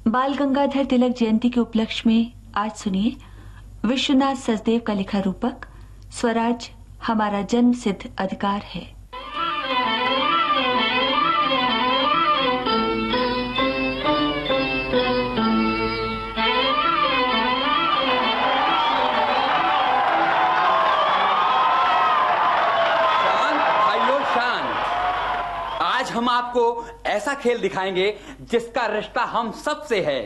बाल गंगाधर तिलक जयंती के उपलक्ष्य में आज सुनिए विश्वनाथ सचदेव का लिखा रूपक स्वराज हमारा जन्म सिद्ध अधिकार है। हम आपको ऐसा खेल दिखाएंगे जिसका रिश्ता हम सब से है।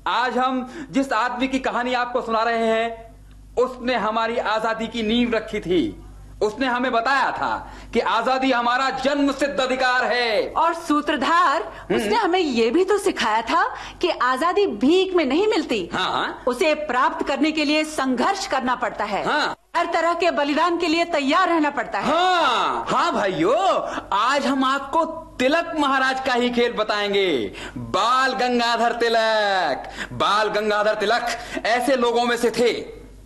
आज हम जिस आदमी की कहानी आपको सुना रहे हैं उसने हमारी आजादी की नींव रखी थी। उसने हमें बताया था कि आजादी हमारा जन्म सिद्ध अधिकार है। और सूत्रधार उसने हमें यह भी तो सिखाया था कि आजादी भीख में नहीं मिलती। हाँ। उसे प्राप्त करने के लिए संघर्ष करना पड़ता है। हाँ। हर तरह के बलिदान के लिए तैयार रहना पड़ता है। हाँ हाँ भाइयों, आज हम आपको तिलक महाराज का ही खेल बताएंगे। बाल गंगाधर तिलक। बाल गंगाधर तिलक ऐसे लोगों में से थे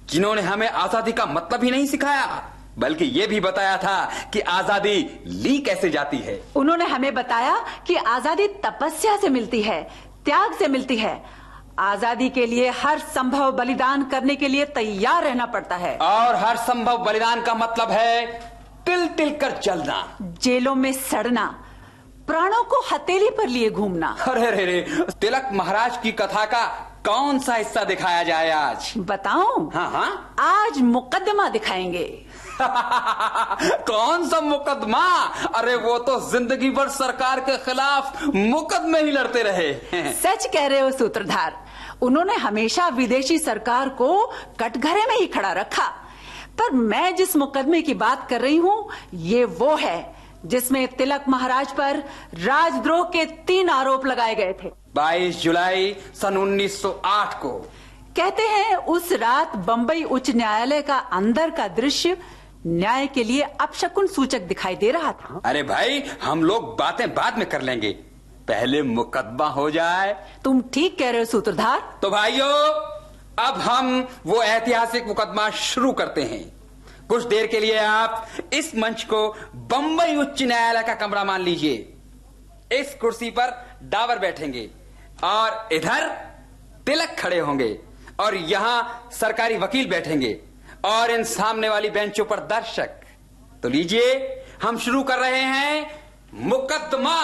जिन्होंने हमें आजादी का मतलब ही नहीं सिखाया बल्कि ये भी बताया था कि आजादी ली कैसे जाती है। उन्होंने हमें बताया कि आजादी तपस्या से मिलती है, त्याग से मिलती है। आजादी के लिए हर संभव बलिदान करने के लिए तैयार रहना पड़ता है। और हर संभव बलिदान का मतलब है तिल तिल कर जलना, जेलों में सड़ना, प्राणों को हथेली पर लिए घूमना। अरे तिलक महाराज की कथा का कौन सा हिस्सा दिखाया जाए आज? बताऊं? हाँ। आज मुकदमा दिखाएंगे। कौन सा मुकदमा? अरे वो तो जिंदगी भर सरकार के खिलाफ मुकदमे ही लड़ते रहे। सच कह रहे हो सूत्रधार। उन्होंने हमेशा विदेशी सरकार को कटघरे में ही खड़ा रखा। पर मैं जिस मुकदमे की बात कर रही हूँ ये वो है जिसमें तिलक महाराज पर राजद्रोह के 3 आरोप लगाए गए थे। 22 जुलाई सन 1908 को। कहते हैं उस रात बंबई उच्च न्यायालय का अंदर का दृश्य न्याय के लिए अपशकुन सूचक दिखाई दे रहा था। अरे भाई, हम लोग बातें बाद में कर लेंगे, पहले मुकदमा हो जाए। तुम ठीक कह रहे हो सूत्रधार। तो भाइयों, अब हम वो ऐतिहासिक मुकदमा शुरू करते हैं। कुछ देर के लिए आप इस मंच को बंबई उच्च न्यायालय का कमरा मान लीजिए। इस कुर्सी पर डावर बैठेंगे और इधर तिलक खड़े होंगे और यहां सरकारी वकील बैठेंगे और इन सामने वाली बेंचों पर दर्शक। तो लीजिए, हम शुरू कर रहे हैं मुकदमा।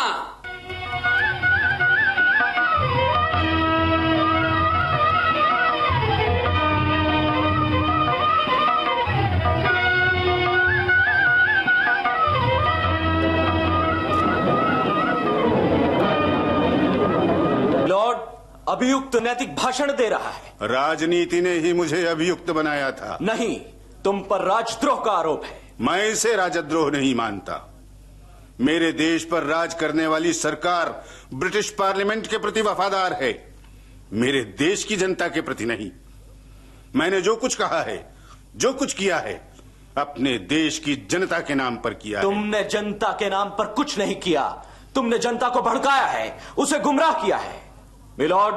अभियुक्त नैतिक भाषण दे रहा है। राजनीति ने ही मुझे अभियुक्त बनाया था। नहीं, तुम पर राजद्रोह का आरोप है। मैं इसे राजद्रोह नहीं मानता। मेरे देश पर राज करने वाली सरकार ब्रिटिश पार्लियामेंट के प्रति वफादार है, मेरे देश की जनता के प्रति नहीं। मैंने जो कुछ कहा है, जो कुछ किया है, अपने देश की जनता के नाम पर किया है। तुमने जनता के नाम पर कुछ नहीं किया। तुमने जनता को भड़काया है, उसे गुमराह किया है। मिलॉर्ड,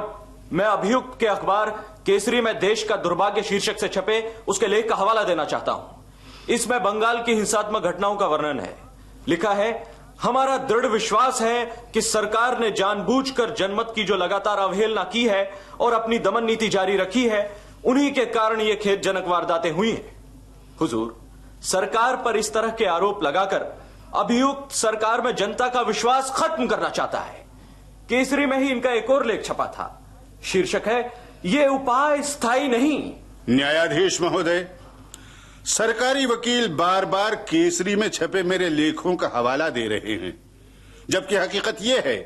मैं अभियुक्त के अखबार केसरी में देश का दुर्भाग्य शीर्षक से छपे उसके लेख का हवाला देना चाहता हूं। इसमें बंगाल की हिंसात्मक घटनाओं का वर्णन है। लिखा है, हमारा दृढ़ विश्वास है कि सरकार ने जानबूझकर जनमत की जो लगातार अवहेलना की है और अपनी दमन नीति जारी रखी है, उन्हीं के कारण ये खेदजनक वारदातें हुई हैं। हुजूर, सरकार पर इस तरह के आरोप लगाकर अभियुक्त सरकार में जनता का विश्वास खत्म करना चाहता है। केसरी में ही इनका एक और लेख छपा था, शीर्षक है, ये उपाय स्थायी नहीं। न्यायाधीश महोदय, सरकारी वकील बार बार केसरी में छपे मेरे लेखों का हवाला दे रहे हैं, जबकि हकीकत यह है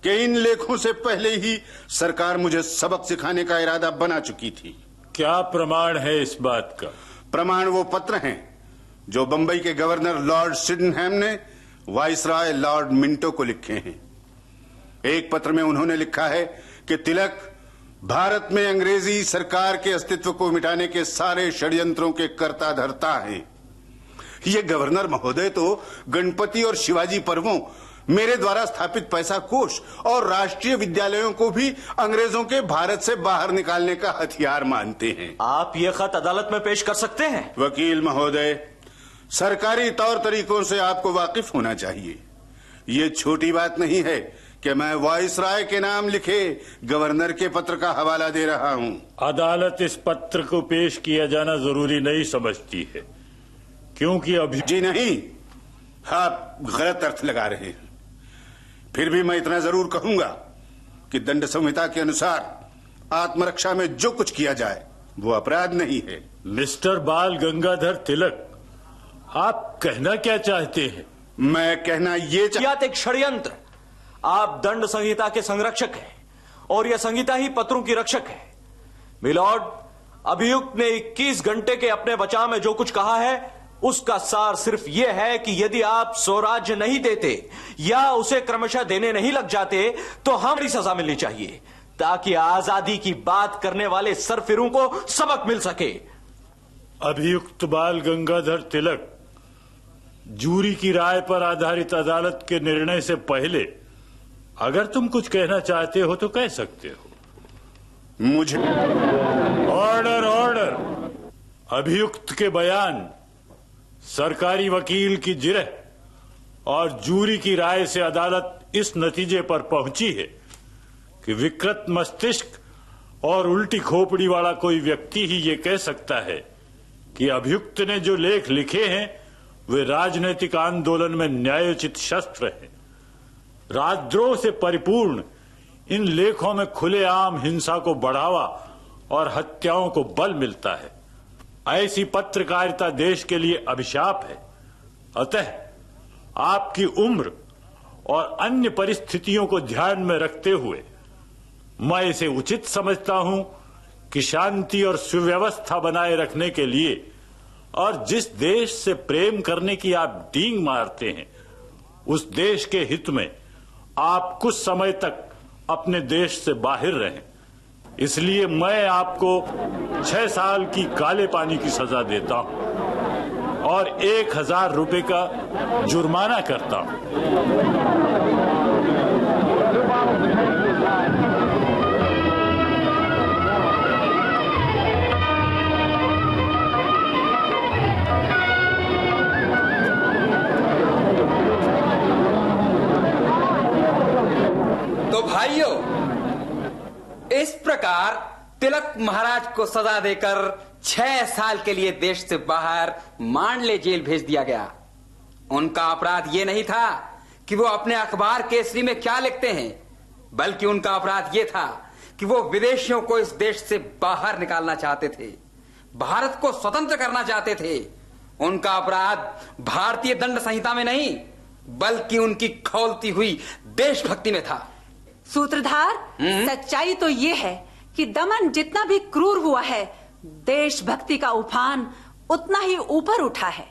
कि इन लेखों से पहले ही सरकार मुझे सबक सिखाने का इरादा बना चुकी थी। क्या प्रमाण है इस बात का? प्रमाण वो पत्र हैं जो बंबई के गवर्नर लॉर्ड सिडनहैम ने वाइसराय लॉर्ड मिंटो को लिखे हैं। एक पत्र में उन्होंने लिखा है कि तिलक भारत में अंग्रेजी सरकार के अस्तित्व को मिटाने के सारे षड्यंत्रों के कर्ता धर्ता हैं। ये गवर्नर महोदय तो गणपति और शिवाजी पर्वों, मेरे द्वारा स्थापित पैसा कोष और राष्ट्रीय विद्यालयों को भी अंग्रेजों के भारत से बाहर निकालने का हथियार मानते हैं। आप ये खत अदालत में पेश कर सकते हैं। वकील महोदय, सरकारी तौर तरीकों से आपको वाकिफ होना चाहिए। ये छोटी बात नहीं है कि मैं वायसराय के नाम लिखे गवर्नर के पत्र का हवाला दे रहा हूँ। अदालत इस पत्र को पेश किया जाना जरूरी नहीं समझती है, क्योंकि अभी जी नहीं, आप गलत अर्थ लगा रहे हैं। फिर भी मैं इतना जरूर कहूंगा कि दंड संहिता के अनुसार आत्मरक्षा में जो कुछ किया जाए वो अपराध नहीं है। मिस्टर बाल गंगाधर तिलक, आप कहना क्या चाहते हैं? मैं कहना ये एक षड्यंत्र। आप दंड संहिता के संरक्षक हैं और यह संहिता ही पत्रों की रक्षक है। मिलॉर्ड, अभियुक्त ने 21 घंटे के अपने बचाव में जो कुछ कहा है उसका सार सिर्फ यह है कि यदि आप स्वराज्य नहीं देते या उसे क्रमशः देने नहीं लग जाते तो हमारी सजा मिलनी चाहिए, ताकि आजादी की बात करने वाले सरफिरों को सबक मिल सके। अभियुक्त बाल गंगाधर तिलक, जूरी की राय पर आधारित अदालत के निर्णय से पहले अगर तुम कुछ कहना चाहते हो तो कह सकते हो। मुझे ऑर्डर ऑर्डर। अभियुक्त के बयान, सरकारी वकील की जिरह और जूरी की राय से अदालत इस नतीजे पर पहुंची है कि विकृत मस्तिष्क और उल्टी खोपड़ी वाला कोई व्यक्ति ही ये कह सकता है कि अभियुक्त ने जो लेख लिखे हैं वे राजनीतिक आंदोलन में न्यायोचित शस्त्र हैं। राजद्रोह से परिपूर्ण इन लेखों में खुलेआम हिंसा को बढ़ावा और हत्याओं को बल मिलता है। ऐसी पत्रकारिता देश के लिए अभिशाप है। अतः आपकी उम्र और अन्य परिस्थितियों को ध्यान में रखते हुए मैं इसे उचित समझता हूं कि शांति और सुव्यवस्था बनाए रखने के लिए और जिस देश से प्रेम करने की आप डींग मारते हैं उस देश के हित में आप कुछ समय तक अपने देश से बाहर रहें। इसलिए मैं आपको 6 साल की काले पानी की सजा देता हूं और 1000 रुपए का जुर्माना करता हूं। तो भाइयों, इस प्रकार तिलक महाराज को सजा देकर 6 साल के लिए देश से बाहर मांडले जेल भेज दिया गया। उनका अपराध ये नहीं था कि वो अपने अखबार केसरी में क्या लिखते हैं, बल्कि उनका अपराध ये था कि वो विदेशियों को इस देश से बाहर निकालना चाहते थे, भारत को स्वतंत्र करना चाहते थे। उनका अपराध भारतीय दंड संहिता में नहीं बल्कि उनकी खौलती हुई देशभक्ति में था। सूत्रधार, सच्चाई तो ये है कि दमन जितना भी क्रूर हुआ है, देशभक्ति का उफान उतना ही ऊपर उठा है।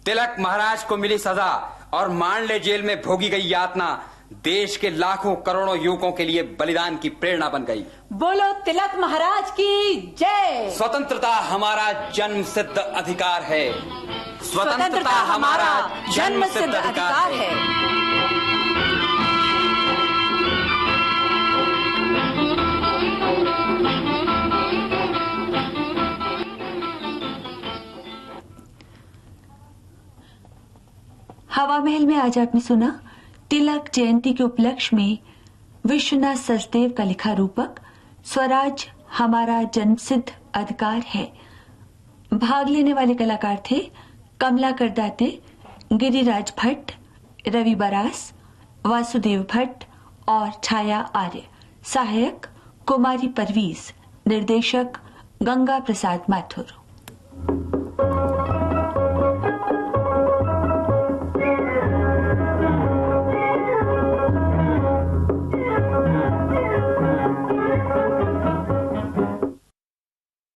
तिलक महाराज को मिली सजा और मांडले जेल में भोगी गई यातना देश के लाखों करोड़ों युवकों के लिए बलिदान की प्रेरणा बन गई। बोलो तिलक महाराज की जय। स्वतंत्रता हमारा जन्म सिद्ध अधिकार है। स्वतंत्रता हमारा जन्म सिद्ध अधिकार है। हवा महल में आज आपने सुना तिलक जयंती के उपलक्ष्य में विश्वनाथ सचदेव का लिखा रूपक स्वराज हमारा जन्मसिद्ध अधिकार है। भाग लेने वाले कलाकार थे कमला करदाते, गिरिराज भट्ट, रवि बरास, वासुदेव भट्ट और छाया आर्य। सहायक कुमारी परवीज। निर्देशक गंगा प्रसाद माथुर।